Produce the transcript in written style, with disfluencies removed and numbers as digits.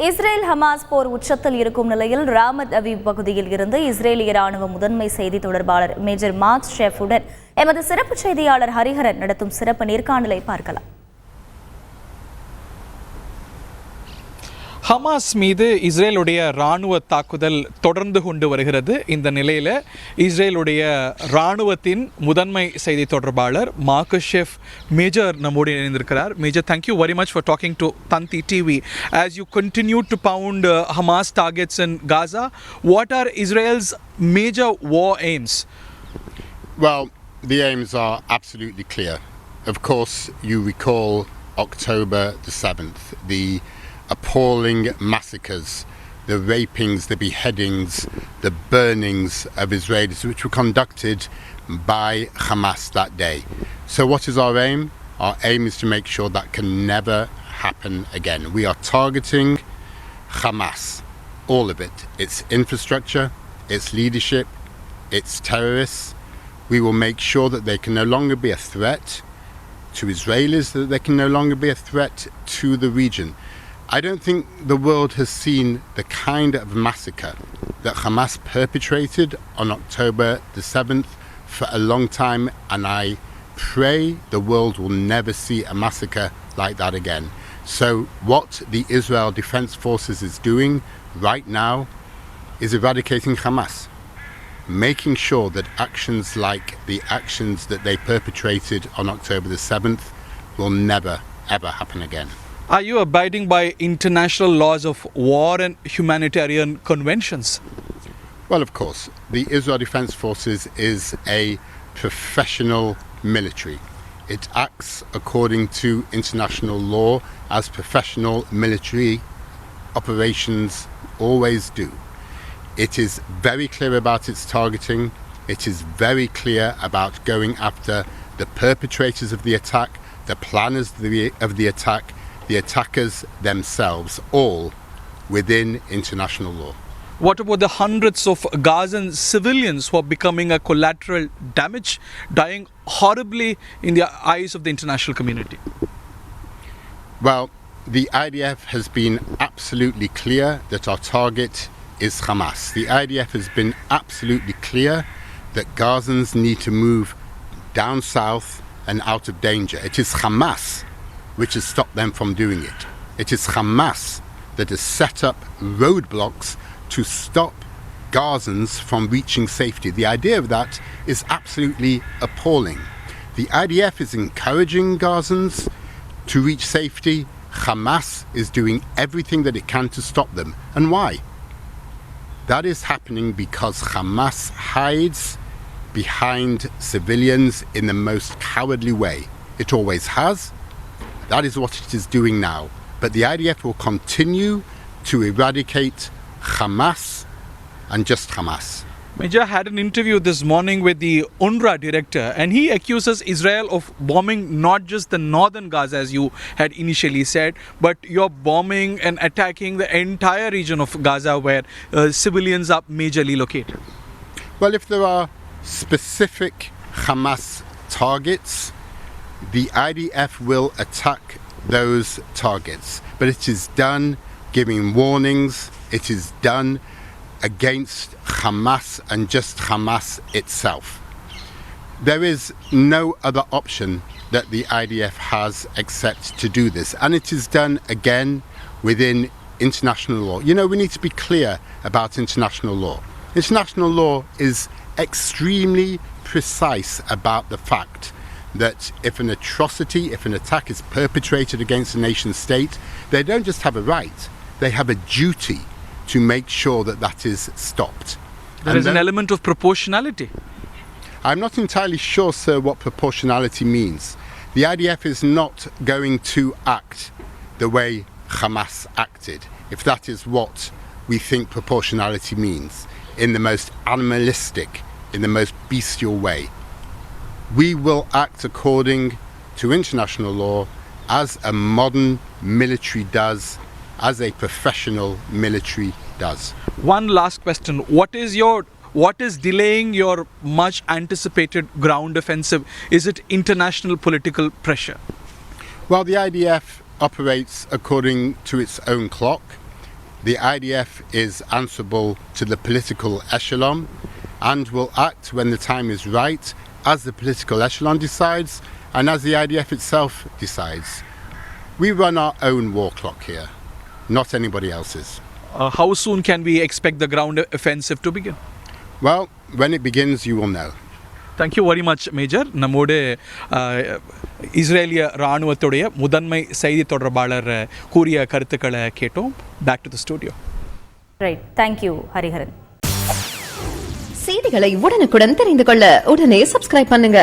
Israel Hamas போர் உச்சத்தில் இருக்கும் நிலையில் ராமத் அவீவ் பகுதியில் இருந்து இஸ்ரேலிய ராணுவ முதன்மை செய்தி தொடர்பாளர் மேஜர் மார்க் ஷெஃபுடன் எமது சிறப்பு செய்தியாளர் ஹரிஹரன் நடத்தும் சிறப்பு நேர்காணலை பார்க்கலாம். ஹமாஸ் மீது இஸ்ரேலுடைய இராணுவ தாக்குதல் தொடர்ந்து கொண்டு வருகிறது. இந்த நிலையில் இஸ்ரேலுடைய இராணுவத்தின் முதன்மை செய்தி தொடர்பாளர் மார்க் ஷெஃப் மேஜர் நம்மோடு இணைந்திருக்கிறார். Major, thank you very much for talking to Thanthi TV. As you continue to pound Hamas targets in Gaza, what are Israel's major war aims? Well, the aims are absolutely clear. Of course, you recall October the 7th, the appalling massacres, the rapings, the beheadings, the burnings of Israelis which were conducted by Hamas that day. So what is our aim? Our aim is to make sure that can never happen again. We are targeting Hamas, all of it, its infrastructure, its leadership, its terrorists. We will make sure that they can no longer be a threat to Israelis, that they can no longer be a threat to the region. I don't think the world has seen the kind of massacre that Hamas perpetrated on October the 7th for a long time, and I pray the world will never see a massacre like that again. So what the Israel Defense Forces is doing right now is eradicating Hamas, making sure that actions like the actions that they perpetrated on October the 7th will never ever happen again. Are you abiding by international laws of war and humanitarian conventions? Well, of course. The Israel Defense Forces is a professional military. It acts according to international law, as professional military operations always do. It is very clear about its targeting. It is very clear about going after the perpetrators of the attack, the planners of the attack, the attackers themselves, all within international law. What about the hundreds of Gazan civilians who are becoming a collateral damage, dying horribly in the eyes of the international community? Well, the IDF has been absolutely clear that our target is Hamas. The IDF has been absolutely clear that Gazans need to move down south and out of danger. It is Hamas which has stopped them from doing it. It is Hamas that has set up roadblocks to stop Gazans from reaching safety. The idea of that is absolutely appalling. The IDF is encouraging Gazans to reach safety. Hamas is doing everything that it can to stop them. And why? That is happening because Hamas hides behind civilians in the most cowardly way. It always has. That is what it is doing now. But the IDF will continue to eradicate Hamas and just Hamas. Major, I had an interview this morning with the UNRWA director, and he accuses Israel of bombing not just the northern Gaza, as you had initially said, but you're bombing and attacking the entire region of Gaza where civilians are majorly located. Well, if there are specific Hamas targets, the IDF will attack those targets, but it is done giving warnings. It is done against Hamas and just Hamas itself. There is no other option that the IDF has except to do this, and it is done again within international law. You know, we need to be clear about international law. International law is extremely precise about the fact that if an atrocity, if an attack is perpetrated against a nation state, they don't just have a right, they have a duty to make sure that that is stopped. There is an element of proportionality. I'm not entirely sure, sir, what proportionality means. The IDF is not going to act the way Hamas acted, if that is what we think proportionality means, in the most animalistic, in the most bestial way. We will act according to international law as a modern military does, as a professional military does. One last question. What is delaying your much anticipated ground offensive? Is it international political pressure? Well, the IDF operates according to its own clock. the IDF is answerable to the political echelon and will act when the time is right, as the political echelon decides and as the IDF itself decides. We run our own war clock here, not anybody else's. How soon can we expect the ground offensive to begin? Well, when it begins, you will know. Thank you very much major. நம்மோடு இஸ்ரேலிய இராணுவத்துடைய முதன்மை செய்தி தொடர்பாளர் கூறிய கருத்துக்களை கேட்டோம். Back to the studio. Right, thank you Hariharan. செய்திகளை உடனுக்குடன் தெரிந்து கொள்ள உடனே சப்ஸ்கிரைப் பண்ணுங்க.